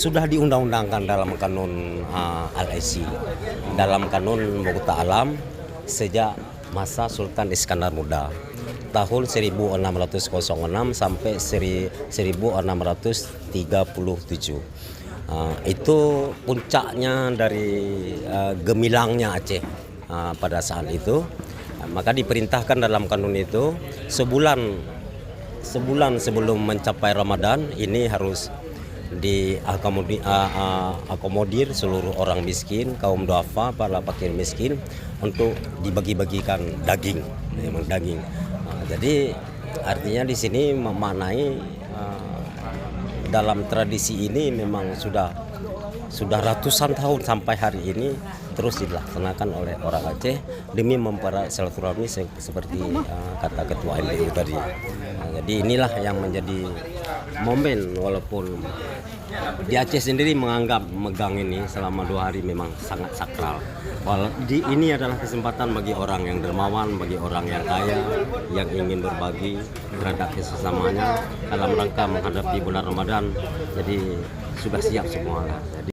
sudah diundang-undangkan dalam kanun Al-Aisi, dalam kanun Bogota Alam sejak masa Sultan Iskandar Muda tahun 1606 sampai 1637. Itu puncaknya dari gemilangnya Aceh pada saat itu. Maka diperintahkan dalam kanun itu sebulan sebelum mencapai Ramadan ini harus diakomodir seluruh orang miskin, kaum duafa, para fakir miskin untuk dibagi-bagikan daging, memang daging. Jadi artinya di sini memaknai dalam tradisi ini memang sudah ratusan tahun sampai hari ini terus dilaksanakan oleh orang Aceh demi mempererat silaturahmi seperti kata Ketua MPU tadi. Jadi inilah yang menjadi momen, walaupun di Aceh sendiri menganggap megang ini selama 2 hari memang sangat sakral. Ini adalah kesempatan bagi orang yang dermawan, bagi orang yang kaya, yang ingin berbagi terhadap sesamanya dalam rangka menghadapi bulan Ramadan. Jadi sudah siap semua. Jadi